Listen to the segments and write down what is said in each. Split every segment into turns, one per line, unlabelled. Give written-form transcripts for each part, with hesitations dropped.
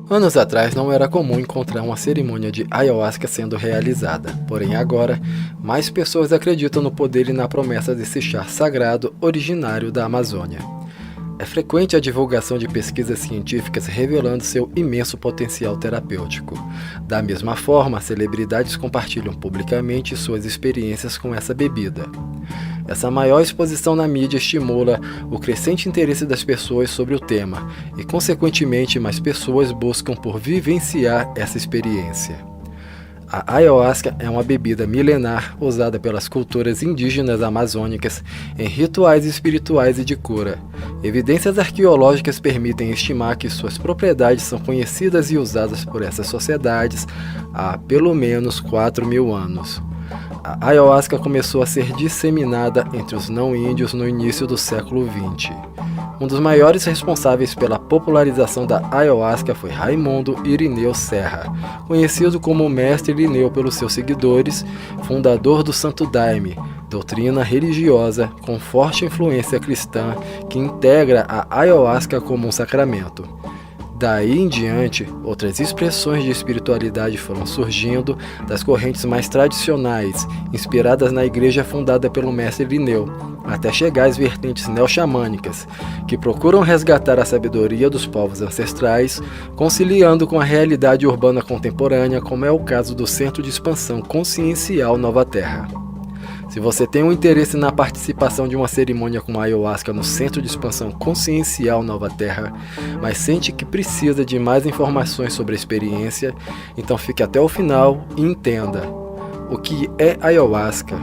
Anos atrás não era comum encontrar uma cerimônia de ayahuasca sendo realizada, porém agora, mais pessoas acreditam no poder e na promessa desse chá sagrado originário da Amazônia. É frequente a divulgação de pesquisas científicas revelando seu imenso potencial terapêutico. Da mesma forma, celebridades compartilham publicamente suas experiências com essa bebida. Essa maior exposição na mídia estimula o crescente interesse das pessoas sobre o tema e, consequentemente, mais pessoas buscam por vivenciar essa experiência. A ayahuasca é uma bebida milenar usada pelas culturas indígenas amazônicas em rituais espirituais e de cura. Evidências arqueológicas permitem estimar que suas propriedades são conhecidas e usadas por essas sociedades há pelo menos 4.000 anos. A ayahuasca começou a ser disseminada entre os não-índios no início do século XX. Um dos maiores responsáveis pela popularização da ayahuasca foi Raimundo Irineu Serra, conhecido como Mestre Irineu pelos seus seguidores, fundador do Santo Daime, doutrina religiosa com forte influência cristã que integra a ayahuasca como um sacramento. Daí em diante, outras expressões de espiritualidade foram surgindo das correntes mais tradicionais, inspiradas na igreja fundada pelo mestre Irineu, até chegar às vertentes neo-xamânicas, que procuram resgatar a sabedoria dos povos ancestrais, conciliando com a realidade urbana contemporânea, como é o caso do Centro de Expansão Consciencial Nova Terra. Se você tem um interesse na participação de uma cerimônia com ayahuasca no Centro de Expansão Consciencial Nova Terra, mas sente que precisa de mais informações sobre a experiência, então fique até o final e entenda o que é ayahuasca,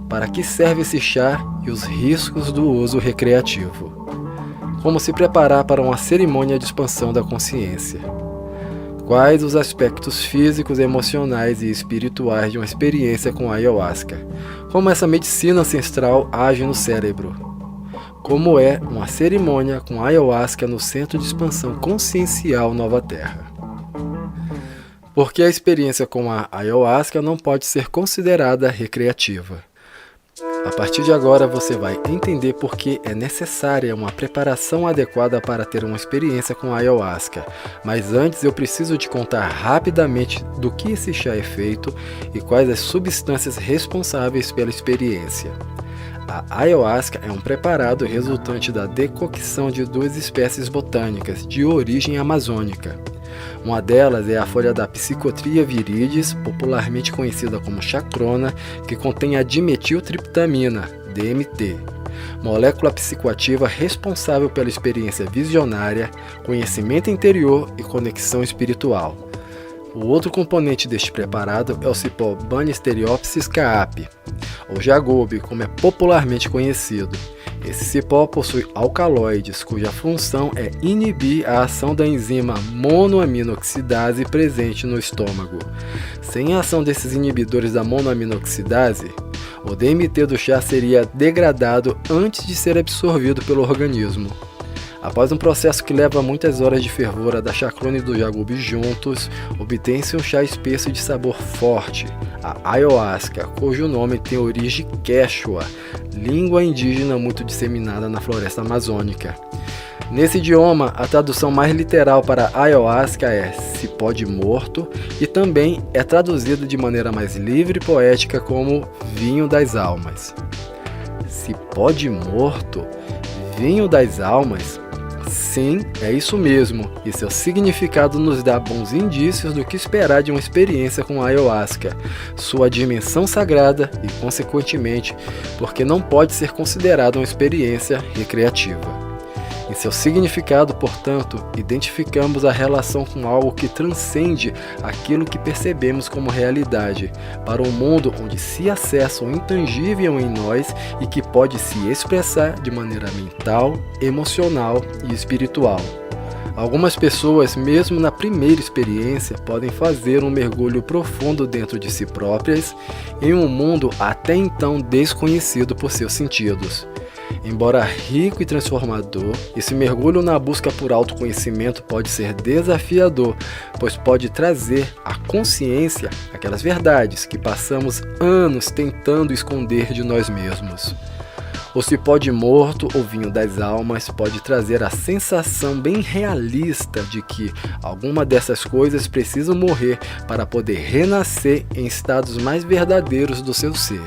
para que serve esse chá e os riscos do uso recreativo. Como se preparar para uma cerimônia de expansão da consciência. Quais os aspectos físicos, emocionais e espirituais de uma experiência com ayahuasca? Como essa medicina ancestral age no cérebro? Como é uma cerimônia com ayahuasca no Centro de Expansão Consciencial Nova Terra? Porque a experiência com a ayahuasca não pode ser considerada recreativa. A partir de agora você vai entender por que é necessária uma preparação adequada para ter uma experiência com a ayahuasca. Mas antes eu preciso te contar rapidamente do que esse chá é feito e quais as substâncias responsáveis pela experiência. A ayahuasca é um preparado resultante da decocção de duas espécies botânicas de origem amazônica. Uma delas é a folha da Psychotria viridis, popularmente conhecida como chacrona, que contém a dimetiltriptamina, DMT, molécula psicoativa responsável pela experiência visionária, conhecimento interior e conexão espiritual. O outro componente deste preparado é o cipó Banisteriopsis caapi, ou jagobe, como é popularmente conhecido. Esse cipó possui alcaloides, cuja função é inibir a ação da enzima monoaminoxidase presente no estômago. Sem a ação desses inibidores da monoaminoxidase, o DMT do chá seria degradado antes de ser absorvido pelo organismo. Após um processo que leva muitas horas de fervura da chacrona e do jagobe juntos, obtém-se um chá espesso de sabor forte, a ayahuasca, cujo nome tem origem quechua, língua indígena muito disseminada na floresta amazônica. Nesse idioma, a tradução mais literal para ayahuasca é cipó de morto e também é traduzida de maneira mais livre e poética como vinho das almas. Cipó de morto? Vinho das almas? Sim, é isso mesmo, e seu significado nos dá bons indícios do que esperar de uma experiência com a ayahuasca, sua dimensão sagrada e, consequentemente, porque não pode ser considerada uma experiência recreativa. Em seu significado, portanto, identificamos a relação com algo que transcende aquilo que percebemos como realidade, para um mundo onde se acessa o intangível em nós e que pode se expressar de maneira mental, emocional e espiritual. Algumas pessoas, mesmo na primeira experiência, podem fazer um mergulho profundo dentro de si próprias, em um mundo até então desconhecido por seus sentidos. Embora rico e transformador, esse mergulho na busca por autoconhecimento pode ser desafiador, pois pode trazer à consciência aquelas verdades que passamos anos tentando esconder de nós mesmos. O cipó de morto ou vinho das almas pode trazer a sensação bem realista de que alguma dessas coisas precisam morrer para poder renascer em estados mais verdadeiros do seu ser.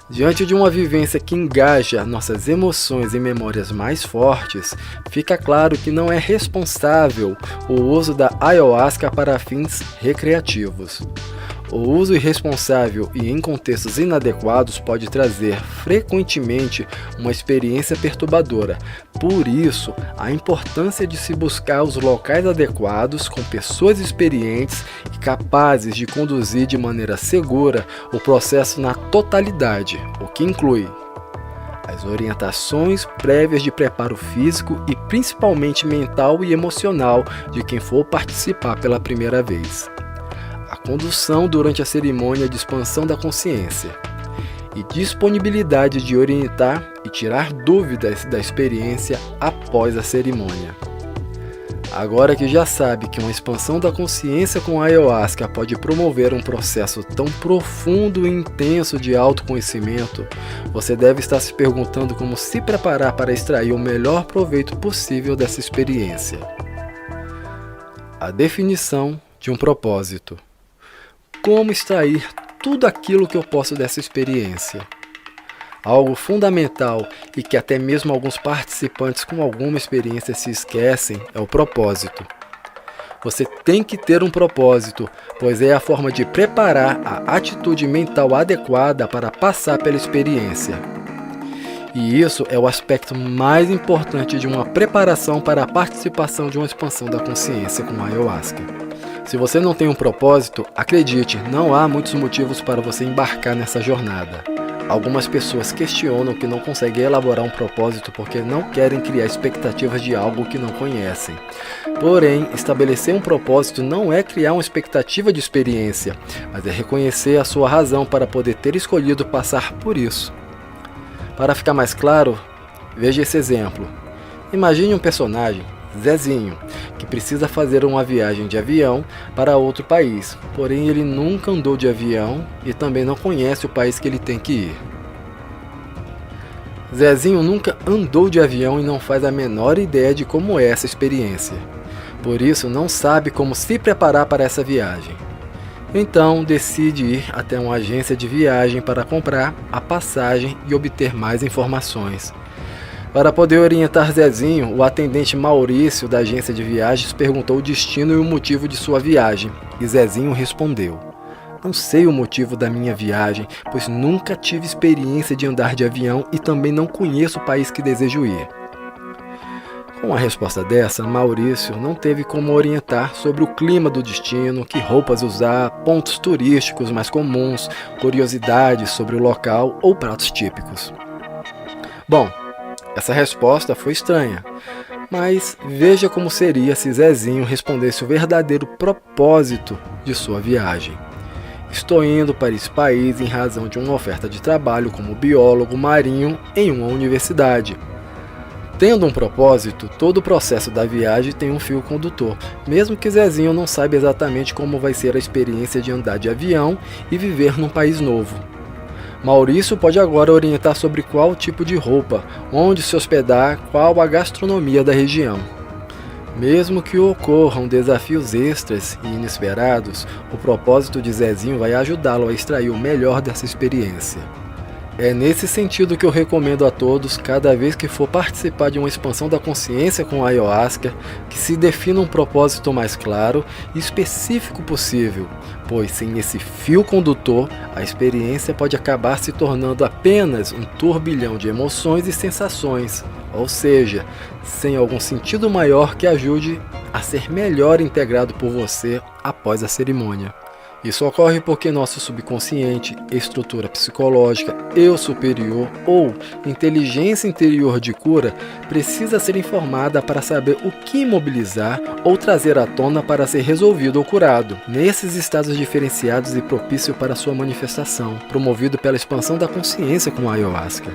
Diante de uma vivência que engaja nossas emoções e memórias mais fortes, fica claro que não é responsável o uso da ayahuasca para fins recreativos. O uso irresponsável e em contextos inadequados pode trazer frequentemente uma experiência perturbadora. Por isso, a importância de se buscar os locais adequados com pessoas experientes e capazes de conduzir de maneira segura o processo na totalidade, o que inclui as orientações prévias de preparo físico e principalmente mental e emocional de quem for participar pela primeira vez. A condução durante a cerimônia de expansão da consciência e disponibilidade de orientar e tirar dúvidas da experiência após a cerimônia. Agora que já sabe que uma expansão da consciência com a ayahuasca pode promover um processo tão profundo e intenso de autoconhecimento, você deve estar se perguntando como se preparar para extrair o melhor proveito possível dessa experiência. A definição de um propósito. Como extrair tudo aquilo que eu posso dessa experiência? Algo fundamental e que até mesmo alguns participantes com alguma experiência se esquecem é o propósito. Você tem que ter um propósito, pois é a forma de preparar a atitude mental adequada para passar pela experiência. E isso é o aspecto mais importante de uma preparação para a participação de uma expansão da consciência com a ayahuasca. Se você não tem um propósito, acredite, não há muitos motivos para você embarcar nessa jornada. Algumas pessoas questionam que não conseguem elaborar um propósito porque não querem criar expectativas de algo que não conhecem. Porém, estabelecer um propósito não é criar uma expectativa de experiência, mas é reconhecer a sua razão para poder ter escolhido passar por isso. Para ficar mais claro, veja esse exemplo. Imagine um personagem, Zezinho, que precisa fazer uma viagem de avião para outro país, porém ele nunca andou de avião e também não conhece o país que ele tem que ir. Zezinho nunca andou de avião e não faz a menor ideia de como é essa experiência, por isso não sabe como se preparar para essa viagem. Então decide ir até uma agência de viagem para comprar a passagem e obter mais informações. Para poder orientar Zezinho, o atendente Maurício da agência de viagens perguntou o destino e o motivo de sua viagem, e Zezinho respondeu: "Não sei o motivo da minha viagem, pois nunca tive experiência de andar de avião e também não conheço o país que desejo ir." Com a resposta dessa, Maurício não teve como orientar sobre o clima do destino, que roupas usar, pontos turísticos mais comuns, curiosidades sobre o local ou pratos típicos. Bom, essa resposta foi estranha, mas veja como seria se Zezinho respondesse o verdadeiro propósito de sua viagem. Estou indo para esse país em razão de uma oferta de trabalho como biólogo marinho em uma universidade. Tendo um propósito, todo o processo da viagem tem um fio condutor, mesmo que Zezinho não saiba exatamente como vai ser a experiência de andar de avião e viver num país novo. Maurício pode agora orientar sobre qual tipo de roupa, onde se hospedar, qual a gastronomia da região. Mesmo que ocorram desafios extras e inesperados, o propósito de Zezinho vai ajudá-lo a extrair o melhor dessa experiência. É nesse sentido que eu recomendo a todos, cada vez que for participar de uma expansão da consciência com a ayahuasca, que se defina um propósito mais claro e específico possível, pois sem esse fio condutor, a experiência pode acabar se tornando apenas um turbilhão de emoções e sensações, ou seja, sem algum sentido maior que ajude a ser melhor integrado por você após a cerimônia. Isso ocorre porque nosso subconsciente, estrutura psicológica, eu superior ou inteligência interior de cura precisa ser informada para saber o que imobilizar ou trazer à tona para ser resolvido ou curado, nesses estados diferenciados e propício para sua manifestação, promovido pela expansão da consciência com a ayahuasca.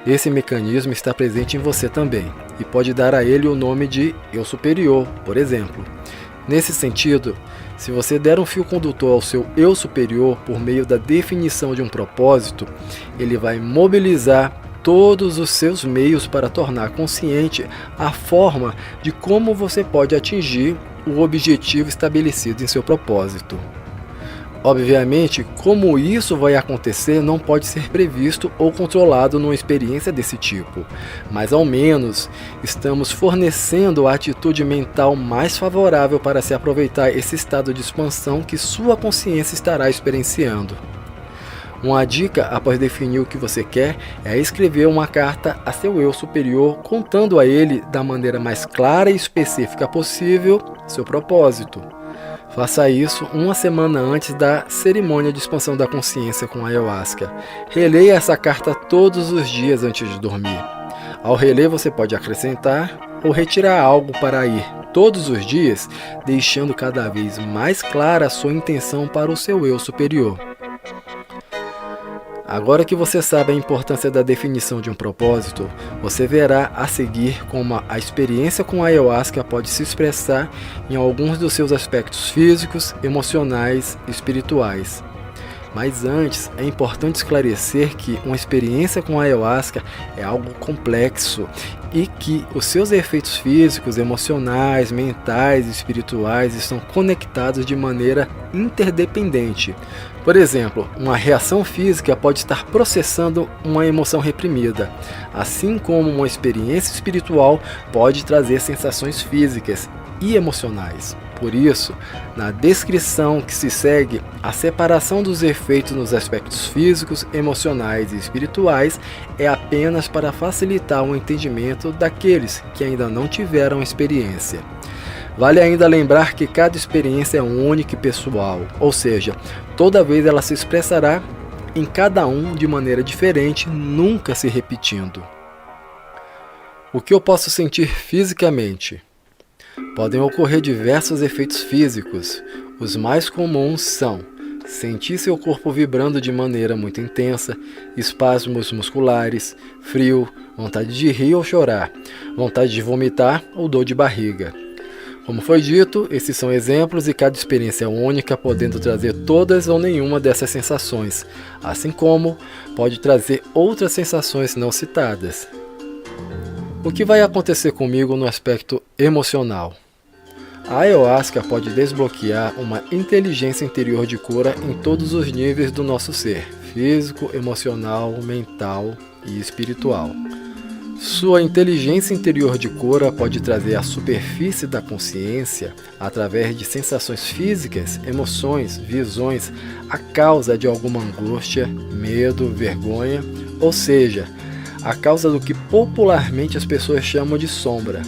Esse mecanismo está presente em você também e pode dar a ele o nome de eu superior, por exemplo. Nesse sentido, Se você der um fio condutor ao seu eu superior por meio da definição de um propósito, ele vai mobilizar todos os seus meios para tornar consciente a forma de como você pode atingir o objetivo estabelecido em seu propósito. Obviamente, como isso vai acontecer não pode ser previsto ou controlado numa experiência desse tipo, mas ao menos estamos fornecendo a atitude mental mais favorável para se aproveitar esse estado de expansão que sua consciência estará experienciando. Uma dica após definir o que você quer é escrever uma carta a seu eu superior, contando a ele da maneira mais clara e específica possível seu propósito. Faça isso uma semana antes da cerimônia de expansão da consciência com a ayahuasca. Releia essa carta todos os dias antes de dormir. Ao reler, você pode acrescentar ou retirar algo para ir todos os dias, deixando cada vez mais clara a sua intenção para o seu eu superior. Agora que você sabe a importância da definição de um propósito, você verá a seguir como a experiência com a ayahuasca pode se expressar em alguns dos seus aspectos físicos, emocionais e espirituais. Mas antes, é importante esclarecer que uma experiência com a ayahuasca é algo complexo e que os seus efeitos físicos, emocionais, mentais e espirituais estão conectados de maneira interdependente. Por exemplo, uma reação física pode estar processando uma emoção reprimida, assim como uma experiência espiritual pode trazer sensações físicas e emocionais. Por isso, na descrição que se segue, a separação dos efeitos nos aspectos físicos, emocionais e espirituais é apenas para facilitar o entendimento daqueles que ainda não tiveram experiência. Vale ainda lembrar que cada experiência é única e pessoal, ou seja, toda vez ela se expressará em cada um de maneira diferente, nunca se repetindo. O que eu posso sentir fisicamente? Podem ocorrer diversos efeitos físicos. Os mais comuns são sentir seu corpo vibrando de maneira muito intensa, espasmos musculares, frio, vontade de rir ou chorar, vontade de vomitar ou dor de barriga. Como foi dito, esses são exemplos e cada experiência é única, podendo trazer todas ou nenhuma dessas sensações, assim como pode trazer outras sensações não citadas. O que vai acontecer comigo no aspecto emocional? A ayahuasca pode desbloquear uma inteligência interior de cura em todos os níveis do nosso ser, físico, emocional, mental e espiritual. Sua inteligência interior de cura pode trazer à superfície da consciência, através de sensações físicas, emoções, visões, a causa de alguma angústia, medo, vergonha, ou seja, a causa do que popularmente as pessoas chamam de sombra.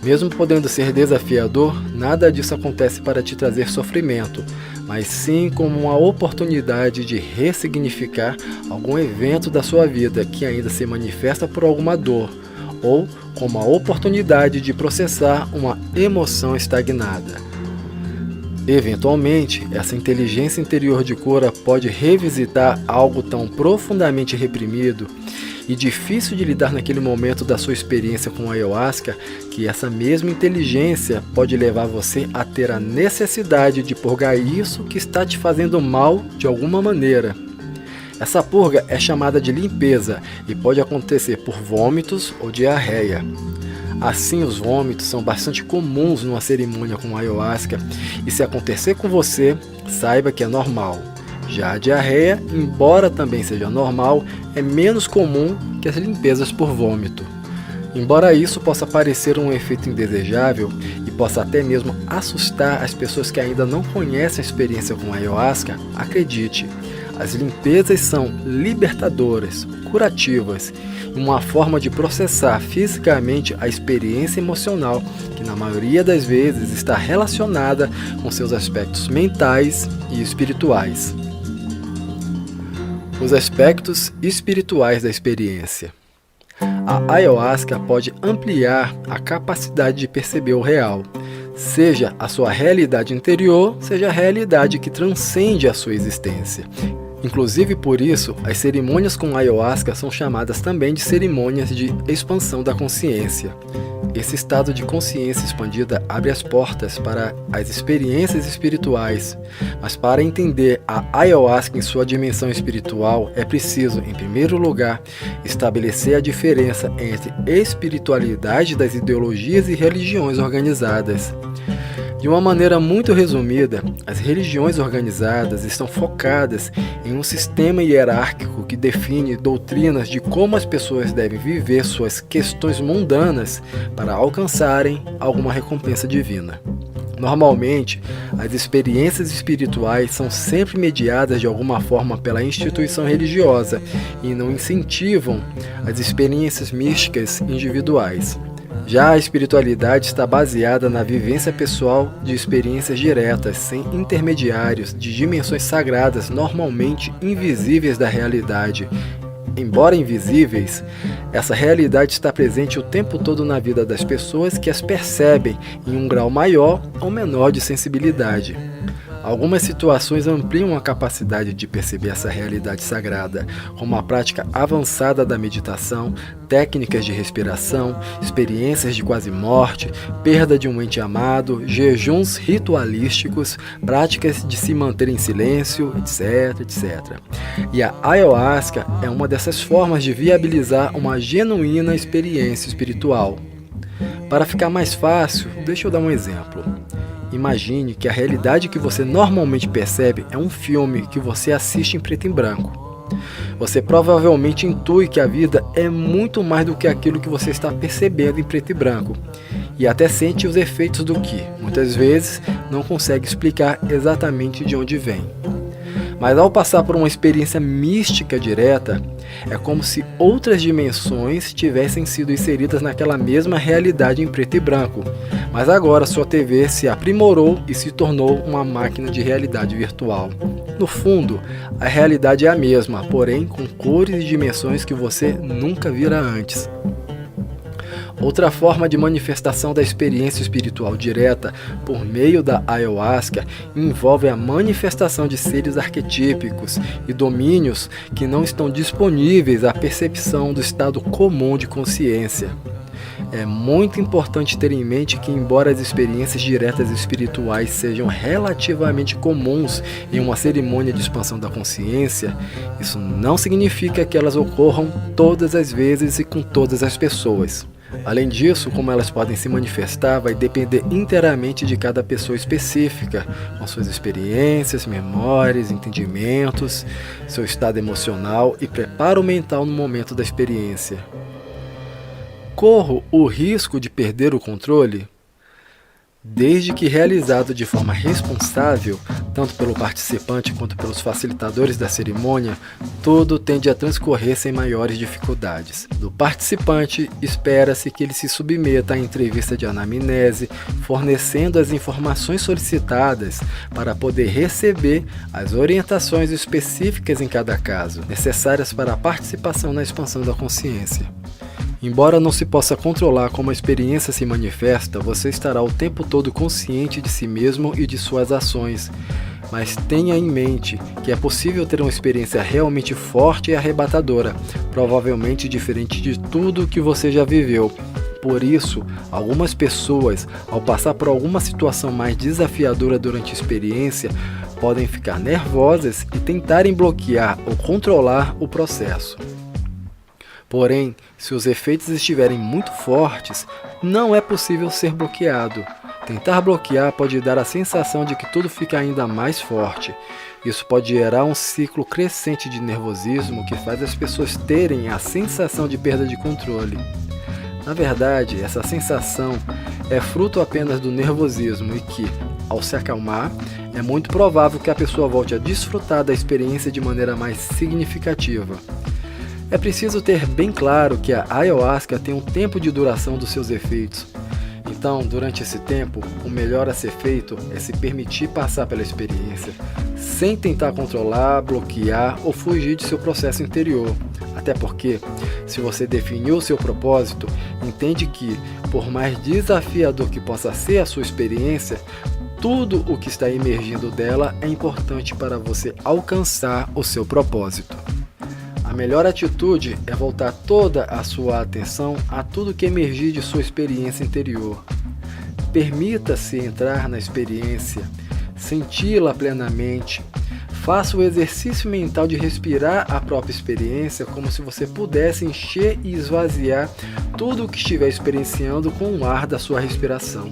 Mesmo podendo ser desafiador, nada disso acontece para te trazer sofrimento, mas sim como uma oportunidade de ressignificar algum evento da sua vida que ainda se manifesta por alguma dor, ou como a oportunidade de processar uma emoção estagnada. Eventualmente, essa inteligência interior de cura pode revisitar algo tão profundamente reprimido e difícil de lidar naquele momento da sua experiência com a ayahuasca, que essa mesma inteligência pode levar você a ter a necessidade de purgar isso que está te fazendo mal de alguma maneira. Essa purga é chamada de limpeza e pode acontecer por vômitos ou diarreia. Assim, os vômitos são bastante comuns numa cerimônia com ayahuasca e se acontecer com você, saiba que é normal. Já a diarreia, embora também seja normal, é menos comum que as limpezas por vômito. Embora isso possa parecer um efeito indesejável e possa até mesmo assustar as pessoas que ainda não conhecem a experiência com a ayahuasca, acredite, as limpezas são libertadoras, curativas, e uma forma de processar fisicamente a experiência emocional que na maioria das vezes está relacionada com seus aspectos mentais e espirituais. Os aspectos espirituais da experiência. A ayahuasca pode ampliar a capacidade de perceber o real, seja a sua realidade interior, seja a realidade que transcende a sua existência. Inclusive por isso, as cerimônias com ayahuasca são chamadas também de cerimônias de expansão da consciência. Esse estado de consciência expandida abre as portas para as experiências espirituais, mas para entender a ayahuasca em sua dimensão espiritual é preciso, em primeiro lugar, estabelecer a diferença entre espiritualidade das ideologias e religiões organizadas. De uma maneira muito resumida, as religiões organizadas estão focadas em um sistema hierárquico que define doutrinas de como as pessoas devem viver suas questões mundanas para alcançarem alguma recompensa divina. Normalmente, as experiências espirituais são sempre mediadas de alguma forma pela instituição religiosa e não incentivam as experiências místicas individuais. Já a espiritualidade está baseada na vivência pessoal de experiências diretas, sem intermediários, de dimensões sagradas normalmente invisíveis da realidade. Embora invisíveis, essa realidade está presente o tempo todo na vida das pessoas que as percebem em um grau maior ou menor de sensibilidade. Algumas situações ampliam a capacidade de perceber essa realidade sagrada, como a prática avançada da meditação, técnicas de respiração, experiências de quase morte, perda de um ente amado, jejuns ritualísticos, práticas de se manter em silêncio, etc. E a ayahuasca é uma dessas formas de viabilizar uma genuína experiência espiritual. Para ficar mais fácil, deixa eu dar um exemplo. Imagine que a realidade que você normalmente percebe é um filme que você assiste em preto e branco. Você provavelmente intui que a vida é muito mais do que aquilo que você está percebendo em preto e branco, e até sente os efeitos do que, muitas vezes, não consegue explicar exatamente de onde vem. Mas ao passar por uma experiência mística direta, é como se outras dimensões tivessem sido inseridas naquela mesma realidade em preto e branco, mas agora sua TV se aprimorou e se tornou uma máquina de realidade virtual. No fundo, a realidade é a mesma, porém com cores e dimensões que você nunca vira antes. Outra forma de manifestação da experiência espiritual direta por meio da ayahuasca envolve a manifestação de seres arquetípicos e domínios que não estão disponíveis à percepção do estado comum de consciência. É muito importante ter em mente que, embora as experiências diretas espirituais sejam relativamente comuns em uma cerimônia de expansão da consciência, isso não significa que elas ocorram todas as vezes e com todas as pessoas. Além disso, como elas podem se manifestar vai depender inteiramente de cada pessoa específica, com suas experiências, memórias, entendimentos, seu estado emocional e preparo mental no momento da experiência. Corro o risco de perder o controle? Desde que realizado de forma responsável, tanto pelo participante quanto pelos facilitadores da cerimônia, tudo tende a transcorrer sem maiores dificuldades. Do participante, espera-se que ele se submeta à entrevista de anamnese, fornecendo as informações solicitadas para poder receber as orientações específicas em cada caso, necessárias para a participação na expansão da consciência. Embora não se possa controlar como a experiência se manifesta, você estará o tempo todo consciente de si mesmo e de suas ações. Mas tenha em mente que é possível ter uma experiência realmente forte e arrebatadora, provavelmente diferente de tudo que você já viveu. Por isso, algumas pessoas, ao passar por alguma situação mais desafiadora durante a experiência, podem ficar nervosas e tentarem bloquear ou controlar o processo. Porém, se os efeitos estiverem muito fortes, não é possível ser bloqueado. Tentar bloquear pode dar a sensação de que tudo fica ainda mais forte. Isso pode gerar um ciclo crescente de nervosismo que faz as pessoas terem a sensação de perda de controle. Na verdade, essa sensação é fruto apenas do nervosismo e que, ao se acalmar, é muito provável que a pessoa volte a desfrutar da experiência de maneira mais significativa. É preciso ter bem claro que a ayahuasca tem um tempo de duração dos seus efeitos. Então, durante esse tempo, o melhor a ser feito é se permitir passar pela experiência, sem tentar controlar, bloquear ou fugir de seu processo interior. Até porque, se você definiu o seu propósito, entende que, por mais desafiador que possa ser a sua experiência, tudo o que está emergindo dela é importante para você alcançar o seu propósito. À melhor atitude é voltar toda a sua atenção a tudo que emergir de sua experiência interior. Permita-se entrar na experiência, senti-la plenamente. Faça o exercício mental de respirar a própria experiência como se você pudesse encher e esvaziar tudo o que estiver experienciando com o ar da sua respiração.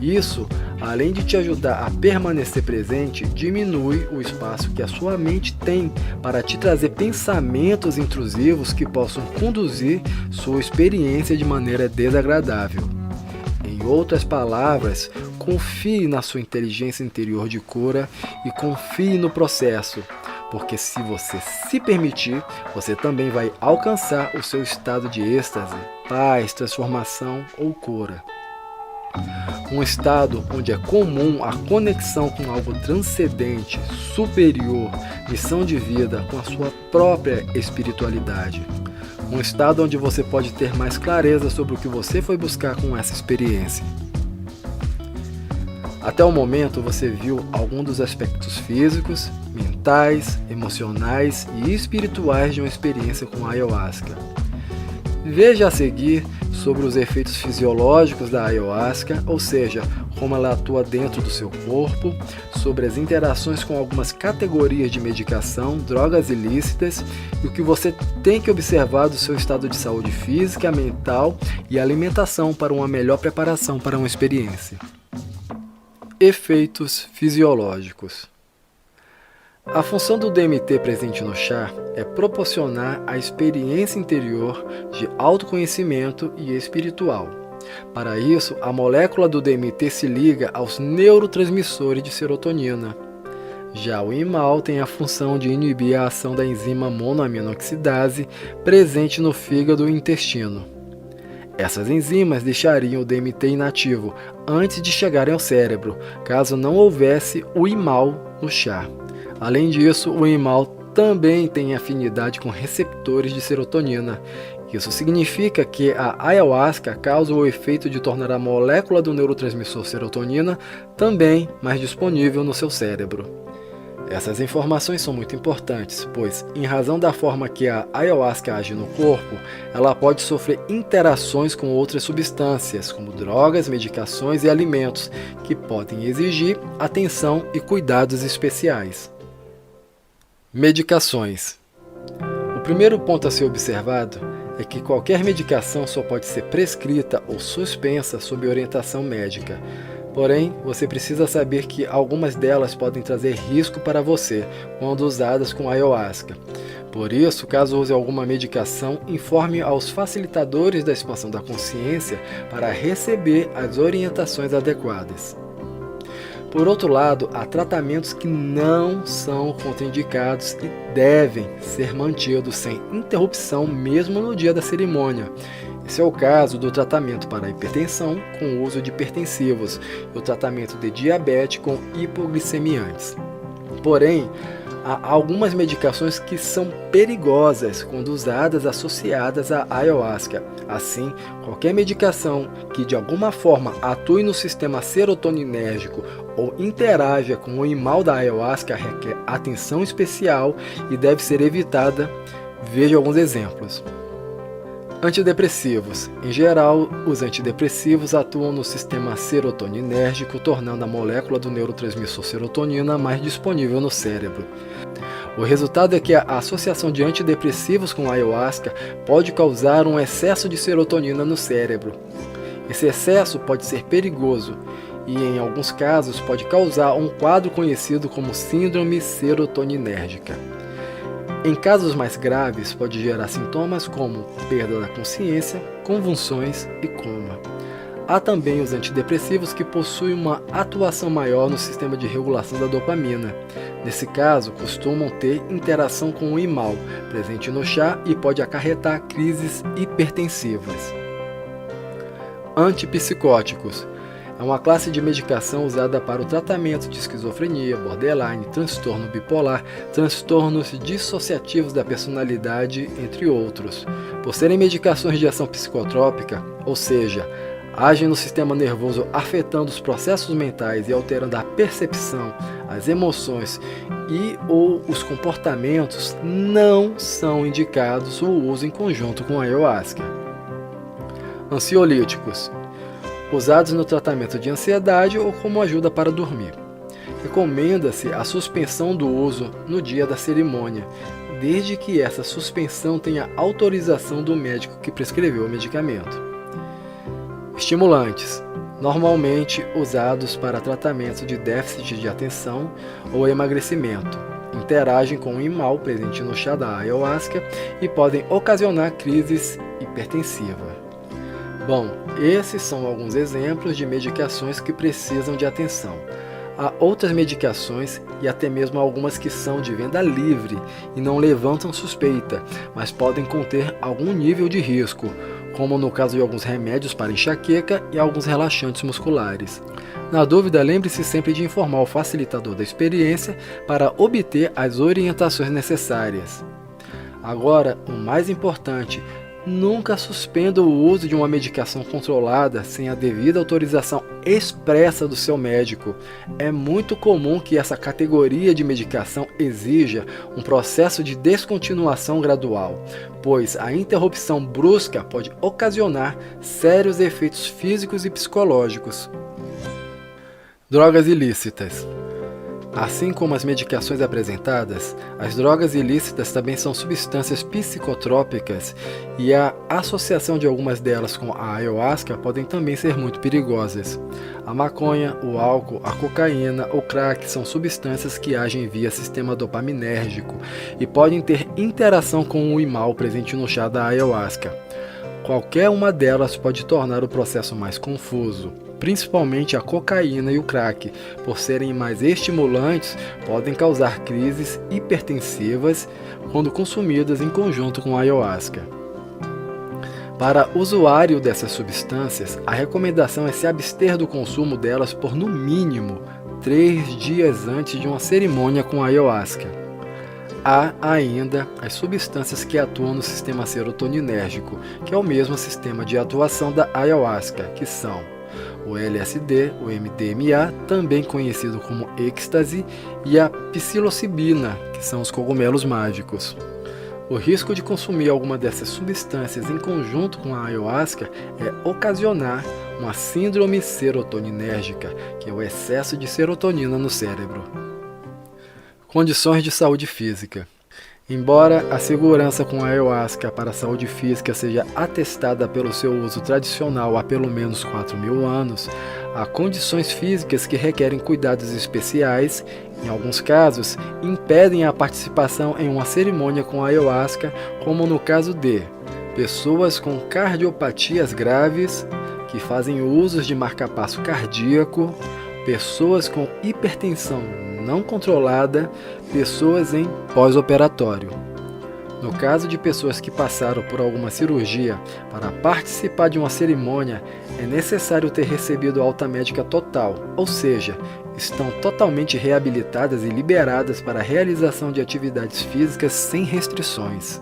Isso, além de te ajudar a permanecer presente, diminui o espaço que a sua mente tem para te trazer pensamentos intrusivos que possam conduzir sua experiência de maneira desagradável. Em outras palavras, confie na sua inteligência interior de cura e confie no processo, porque se você se permitir, você também vai alcançar o seu estado de êxtase, paz, transformação ou cura. Um estado onde é comum a conexão com algo transcendente, superior, missão de vida com a sua própria espiritualidade. Um estado onde você pode ter mais clareza sobre o que você foi buscar com essa experiência. Até o momento você viu algum dos aspectos físicos, mentais, emocionais e espirituais de uma experiência com a ayahuasca. Veja a seguir sobre os efeitos fisiológicos da ayahuasca, ou seja, como ela atua dentro do seu corpo, sobre as interações com algumas categorias de medicação, drogas ilícitas e o que você tem que observar do seu estado de saúde física, mental e alimentação para uma melhor preparação para uma experiência. Efeitos fisiológicos. A função do DMT presente no chá é proporcionar a experiência interior de autoconhecimento e espiritual. Para isso, a molécula do DMT se liga aos neurotransmissores de serotonina. Já o IMAL tem a função de inibir a ação da enzima monoaminoxidase presente no fígado e intestino. Essas enzimas deixariam o DMT inativo antes de chegarem ao cérebro, caso não houvesse o IMAL no chá. Além disso, o IMAL também tem afinidade com receptores de serotonina. Isso significa que a ayahuasca causa o efeito de tornar a molécula do neurotransmissor serotonina também mais disponível no seu cérebro. Essas informações são muito importantes, pois, em razão da forma que a ayahuasca age no corpo, ela pode sofrer interações com outras substâncias, como drogas, medicações e alimentos, que podem exigir atenção e cuidados especiais. Medicações. O primeiro ponto a ser observado é que qualquer medicação só pode ser prescrita ou suspensa sob orientação médica. Porém, você precisa saber que algumas delas podem trazer risco para você quando usadas com ayahuasca. Por isso, caso use alguma medicação, informe aos facilitadores da expansão da consciência para receber as orientações adequadas. Por outro lado, há tratamentos que não são contraindicados e devem ser mantidos sem interrupção mesmo no dia da cerimônia. Esse é o caso do tratamento para a hipertensão com o uso de hipertensivos e o tratamento de diabetes com hipoglicemiantes. Porém, há algumas medicações que são perigosas quando usadas associadas à ayahuasca. Assim, qualquer medicação que de alguma forma atue no sistema serotoninérgico ou interaja com o IMAL da ayahuasca requer atenção especial e deve ser evitada. Veja alguns exemplos. Antidepressivos. Em geral, os antidepressivos atuam no sistema serotoninérgico, tornando a molécula do neurotransmissor serotonina mais disponível no cérebro. O resultado é que a associação de antidepressivos com ayahuasca pode causar um excesso de serotonina no cérebro. Esse excesso pode ser perigoso e, em alguns casos, pode causar um quadro conhecido como síndrome serotoninérgica. Em casos mais graves, pode gerar sintomas como perda da consciência, convulsões e coma. Há também os antidepressivos que possuem uma atuação maior no sistema de regulação da dopamina. Nesse caso, costumam ter interação com o IMAL, presente no chá, e pode acarretar crises hipertensivas. Antipsicóticos. É uma classe de medicação usada para o tratamento de esquizofrenia, borderline, transtorno bipolar, transtornos dissociativos da personalidade, entre outros. Por serem medicações de ação psicotrópica, ou seja, agem no sistema nervoso afetando os processos mentais e alterando a percepção, as emoções e ou os comportamentos não são indicados o uso em conjunto com a ayahuasca. Ansiolíticos, usados no tratamento de ansiedade ou como ajuda para dormir. Recomenda-se a suspensão do uso no dia da cerimônia, desde que essa suspensão tenha autorização do médico que prescreveu o medicamento. Estimulantes, normalmente usados para tratamento de déficit de atenção ou emagrecimento, interagem com o imal presente no chá da ayahuasca e podem ocasionar crises hipertensivas. Bom, esses são alguns exemplos de medicações que precisam de atenção. Há outras medicações e até mesmo algumas que são de venda livre e não levantam suspeita, mas podem conter algum nível de risco, como no caso de alguns remédios para enxaqueca e alguns relaxantes musculares. Na dúvida, lembre-se sempre de informar o facilitador da experiência para obter as orientações necessárias. Agora, o mais importante, nunca suspenda o uso de uma medicação controlada sem a devida autorização expressa do seu médico. É muito comum que essa categoria de medicação exija um processo de descontinuação gradual, pois a interrupção brusca pode ocasionar sérios efeitos físicos e psicológicos. Drogas ilícitas. Assim como as medicações apresentadas, as drogas ilícitas também são substâncias psicotrópicas e a associação de algumas delas com a ayahuasca podem também ser muito perigosas. A maconha, o álcool, a cocaína, o crack são substâncias que agem via sistema dopaminérgico e podem ter interação com o imal presente no chá da ayahuasca. Qualquer uma delas pode tornar o processo mais confuso. Principalmente a cocaína e o crack, por serem mais estimulantes, podem causar crises hipertensivas quando consumidas em conjunto com a ayahuasca. Para o usuário dessas substâncias, a recomendação é se abster do consumo delas por no mínimo 3 dias antes de uma cerimônia com a ayahuasca. Há ainda as substâncias que atuam no sistema serotoninérgico, que é o mesmo sistema de atuação da ayahuasca, que são o LSD, o MDMA, também conhecido como êxtase, e a psilocibina, que são os cogumelos mágicos. O risco de consumir alguma dessas substâncias em conjunto com a ayahuasca é ocasionar uma síndrome serotoninérgica, que é o excesso de serotonina no cérebro. Condições de saúde física. Embora a segurança com a ayahuasca para a saúde física seja atestada pelo seu uso tradicional há pelo menos 4.000 anos, há condições físicas que requerem cuidados especiais, em alguns casos, impedem a participação em uma cerimônia com a ayahuasca, como no caso de pessoas com cardiopatias graves, que fazem usos de marca-passo cardíaco, pessoas com hipertensão não controlada, pessoas em pós-operatório. No caso de pessoas que passaram por alguma cirurgia, para participar de uma cerimônia, é necessário ter recebido alta médica total, ou seja, estão totalmente reabilitadas e liberadas para a realização de atividades físicas sem restrições.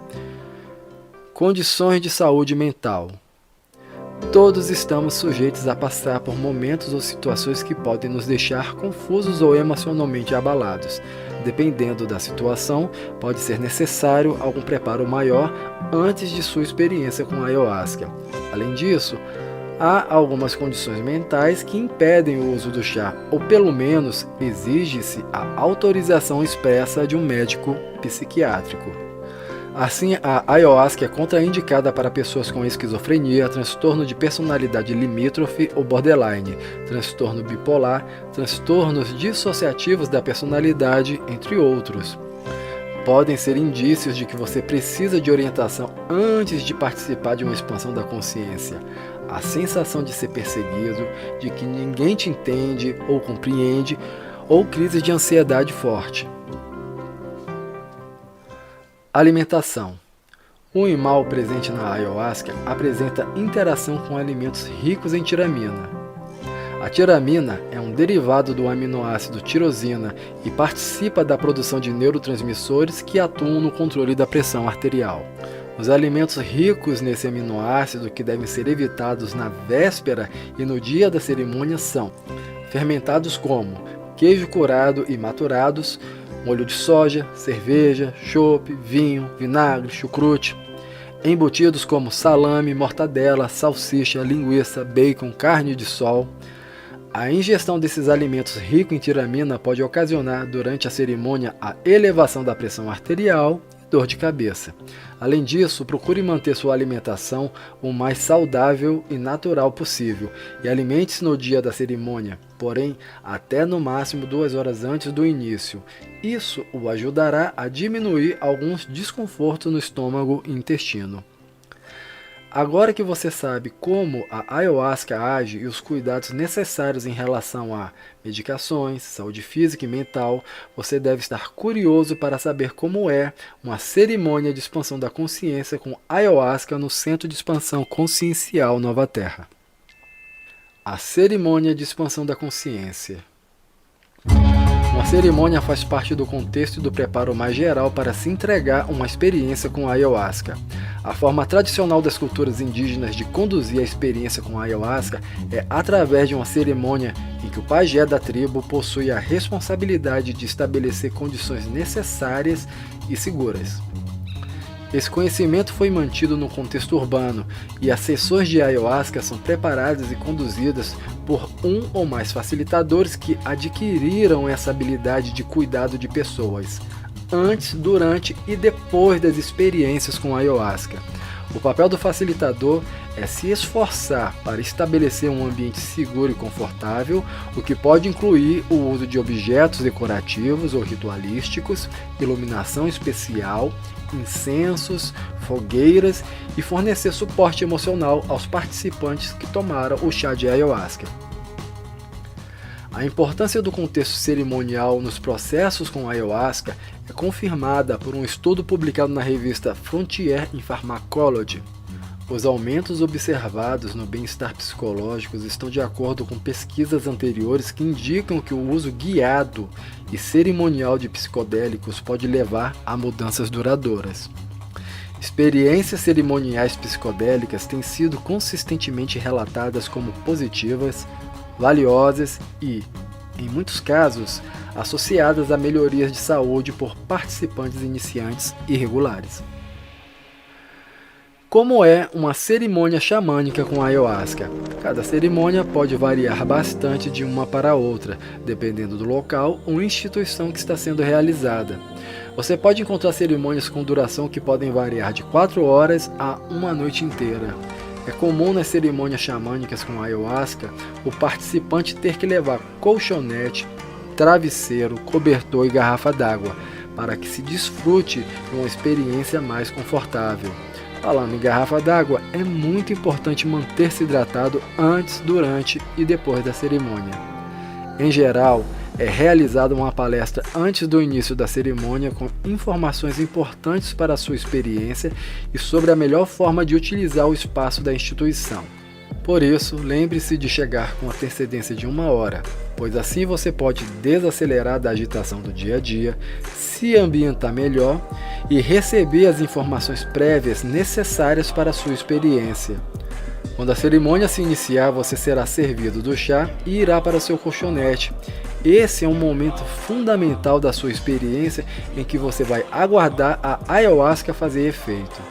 Condições de saúde mental. Todos estamos sujeitos a passar por momentos ou situações que podem nos deixar confusos ou emocionalmente abalados. Dependendo da situação, pode ser necessário algum preparo maior antes de sua experiência com a ayahuasca. Além disso, há algumas condições mentais que impedem o uso do chá, ou pelo menos exige-se a autorização expressa de um médico psiquiátrico. Assim, a ayahuasca é contraindicada para pessoas com esquizofrenia, transtorno de personalidade limítrofe ou borderline, transtorno bipolar, transtornos dissociativos da personalidade, entre outros. Podem ser indícios de que você precisa de orientação antes de participar de uma expansão da consciência. A sensação de ser perseguido, de que ninguém te entende ou compreende, ou crise de ansiedade forte. Alimentação. O imal presente na ayahuasca apresenta interação com alimentos ricos em tiramina. A tiramina é um derivado do aminoácido tirosina e participa da produção de neurotransmissores que atuam no controle da pressão arterial. Os alimentos ricos nesse aminoácido que devem ser evitados na véspera e no dia da cerimônia são fermentados como queijo curado e maturados, molho de soja, cerveja, chopp, vinho, vinagre, chucrute. Embutidos como salame, mortadela, salsicha, linguiça, bacon, carne de sol. A ingestão desses alimentos ricos em tiramina pode ocasionar, durante a cerimônia, a elevação da pressão arterial e dor de cabeça. Além disso, procure manter sua alimentação o mais saudável e natural possível e alimente-se no dia da cerimônia, porém, até no máximo 2 horas antes do início. Isso o ajudará a diminuir alguns desconfortos no estômago e intestino. Agora que você sabe como a ayahuasca age e os cuidados necessários em relação a medicações, saúde física e mental, você deve estar curioso para saber como é uma cerimônia de expansão da consciência com ayahuasca no Centro de Expansão Consciencial Nova Terra. A cerimônia de expansão da consciência. Uma cerimônia faz parte do contexto e do preparo mais geral para se entregar uma experiência com a ayahuasca. A forma tradicional das culturas indígenas de conduzir a experiência com a ayahuasca é através de uma cerimônia em que o pajé da tribo possui a responsabilidade de estabelecer condições necessárias e seguras. Esse conhecimento foi mantido no contexto urbano e as sessões de ayahuasca são preparadas e conduzidas por um ou mais facilitadores que adquiriram essa habilidade de cuidado de pessoas, antes, durante e depois das experiências com ayahuasca. O papel do facilitador é se esforçar para estabelecer um ambiente seguro e confortável, o que pode incluir o uso de objetos decorativos ou ritualísticos, iluminação especial, incensos, fogueiras e fornecer suporte emocional aos participantes que tomaram o chá de ayahuasca. A importância do contexto cerimonial nos processos com ayahuasca é confirmada por um estudo publicado na revista Frontier in Pharmacology. Os aumentos observados no bem-estar psicológico estão de acordo com pesquisas anteriores que indicam que o uso guiado e cerimonial de psicodélicos pode levar a mudanças duradouras. Experiências cerimoniais psicodélicas têm sido consistentemente relatadas como positivas, valiosas e, em muitos casos, associadas a melhorias de saúde por participantes iniciantes e regulares. Como é uma cerimônia xamânica com ayahuasca? Cada cerimônia pode variar bastante de uma para outra, dependendo do local ou instituição que está sendo realizada. Você pode encontrar cerimônias com duração que podem variar de 4 horas a uma noite inteira. É comum nas cerimônias xamânicas com ayahuasca o participante ter que levar colchonete, travesseiro, cobertor e garrafa d'água, para que se desfrute de uma experiência mais confortável. Falando em garrafa d'água, é muito importante manter-se hidratado antes, durante e depois da cerimônia. Em geral, é realizada uma palestra antes do início da cerimônia com informações importantes para a sua experiência e sobre a melhor forma de utilizar o espaço da instituição. Por isso, lembre-se de chegar com antecedência de 1 hora, pois assim você pode desacelerar da agitação do dia a dia, se ambientar melhor e receber as informações prévias necessárias para a sua experiência. Quando a cerimônia se iniciar, você será servido do chá e irá para seu colchonete. Esse é um momento fundamental da sua experiência em que você vai aguardar a ayahuasca fazer efeito.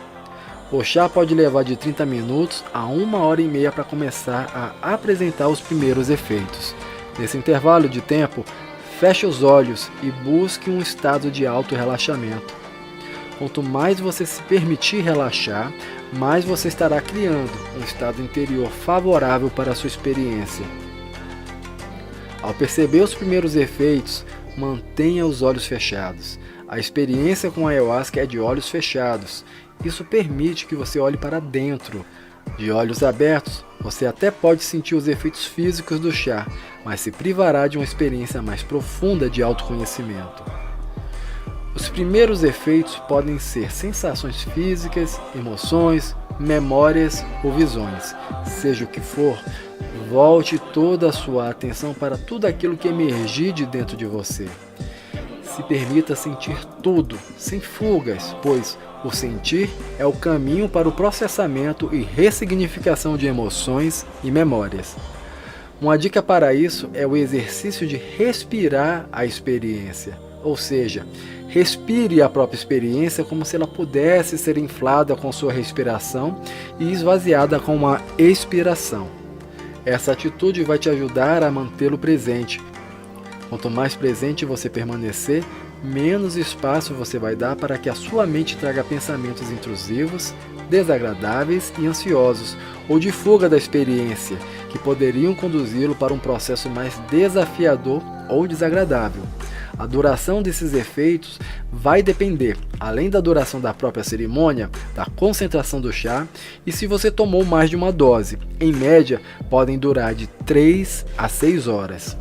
O chá pode levar de 30 minutos a 1h30 para começar a apresentar os primeiros efeitos. Nesse intervalo de tempo, feche os olhos e busque um estado de alto relaxamento. Quanto mais você se permitir relaxar, mais você estará criando um estado interior favorável para a sua experiência. Ao perceber os primeiros efeitos, mantenha os olhos fechados. A experiência com a ayahuasca é de olhos fechados. Isso permite que você olhe para dentro. De olhos abertos, você até pode sentir os efeitos físicos do chá, mas se privará de uma experiência mais profunda de autoconhecimento. Os primeiros efeitos podem ser sensações físicas, emoções, memórias ou visões. Seja o que for, volte toda a sua atenção para tudo aquilo que emergir de dentro de você. Se permita sentir tudo, sem fugas, pois o sentir é o caminho para o processamento e ressignificação de emoções e memórias. Uma dica para isso é o exercício de respirar a experiência. Ou seja, respire a própria experiência como se ela pudesse ser inflada com sua respiração e esvaziada com uma expiração. Essa atitude vai te ajudar a mantê-lo presente. Quanto mais presente você permanecer, menos espaço você vai dar para que a sua mente traga pensamentos intrusivos, desagradáveis e ansiosos, ou de fuga da experiência, que poderiam conduzi-lo para um processo mais desafiador ou desagradável. A duração desses efeitos vai depender, além da duração da própria cerimônia, da concentração do chá e se você tomou mais de uma dose. Em média, podem durar de 3 a 6 horas.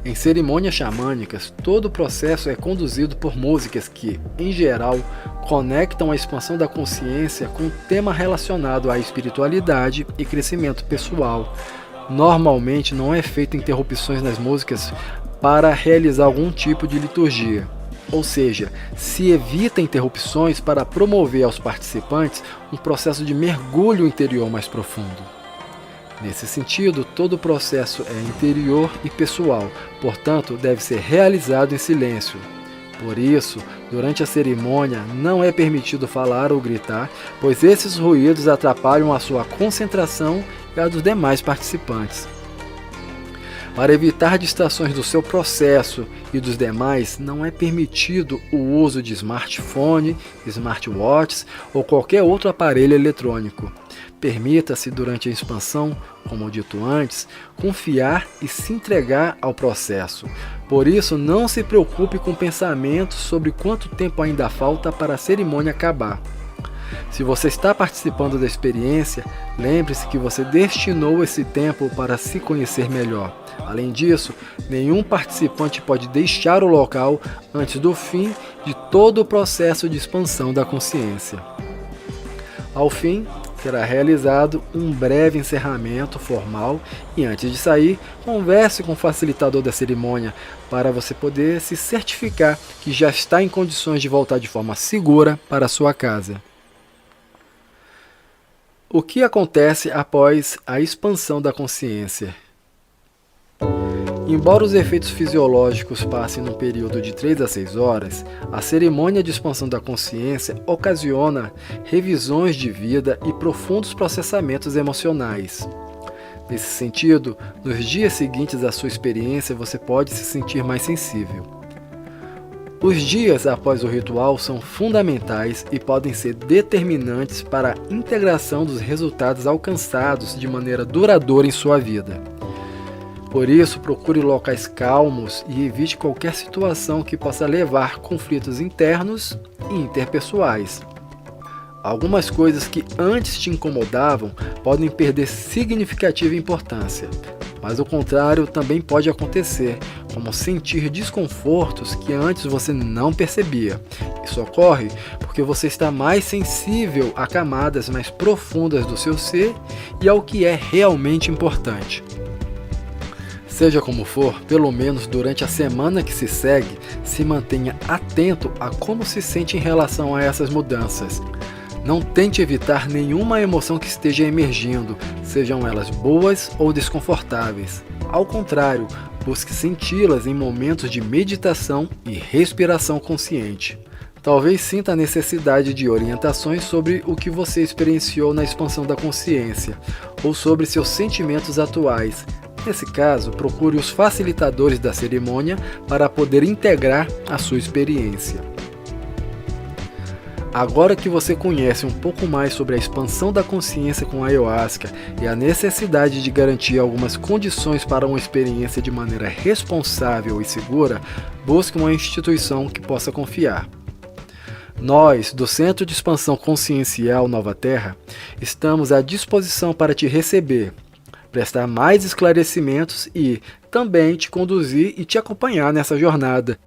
Em cerimônias xamânicas, todo o processo é conduzido por músicas que, em geral, conectam a expansão da consciência com tema relacionado à espiritualidade e crescimento pessoal. Normalmente não é feita interrupções nas músicas para realizar algum tipo de liturgia. Ou seja, se evita interrupções para promover aos participantes um processo de mergulho interior mais profundo. Nesse sentido, todo o processo é interior e pessoal, portanto, deve ser realizado em silêncio. Por isso, durante a cerimônia, não é permitido falar ou gritar, pois esses ruídos atrapalham a sua concentração e a dos demais participantes. Para evitar distrações do seu processo e dos demais, não é permitido o uso de smartphone, smartwatches ou qualquer outro aparelho eletrônico. Permita-se, durante a expansão, como dito antes, confiar e se entregar ao processo. Por isso, não se preocupe com pensamentos sobre quanto tempo ainda falta para a cerimônia acabar. Se você está participando da experiência, lembre-se que você destinou esse tempo para se conhecer melhor. Além disso, nenhum participante pode deixar o local antes do fim de todo o processo de expansão da consciência. Ao fim, será realizado um breve encerramento formal e, antes de sair, converse com o facilitador da cerimônia para você poder se certificar que já está em condições de voltar de forma segura para a sua casa. O que acontece após a expansão da consciência? Embora os efeitos fisiológicos passem num período de 3 a 6 horas, a cerimônia de expansão da consciência ocasiona revisões de vida e profundos processamentos emocionais. Nesse sentido, nos dias seguintes à sua experiência, você pode se sentir mais sensível. Os dias após o ritual são fundamentais e podem ser determinantes para a integração dos resultados alcançados de maneira duradoura em sua vida. Por isso, procure locais calmos e evite qualquer situação que possa levar a conflitos internos e interpessoais. Algumas coisas que antes te incomodavam podem perder significativa importância, mas o contrário também pode acontecer, como sentir desconfortos que antes você não percebia. Isso ocorre porque você está mais sensível a camadas mais profundas do seu ser e ao que é realmente importante. Seja como for, pelo menos durante a semana que se segue, se mantenha atento a como se sente em relação a essas mudanças. Não tente evitar nenhuma emoção que esteja emergindo, sejam elas boas ou desconfortáveis. Ao contrário, busque senti-las em momentos de meditação e respiração consciente. Talvez sinta a necessidade de orientações sobre o que você experienciou na expansão da consciência, ou sobre seus sentimentos atuais. Nesse caso, procure os facilitadores da cerimônia para poder integrar a sua experiência. Agora que você conhece um pouco mais sobre a expansão da consciência com a ayahuasca e a necessidade de garantir algumas condições para uma experiência de maneira responsável e segura, busque uma instituição que possa confiar. Nós, do Centro de Expansão Consciencial Nova Terra, estamos à disposição para te receber, prestar mais esclarecimentos e também te conduzir e te acompanhar nessa jornada.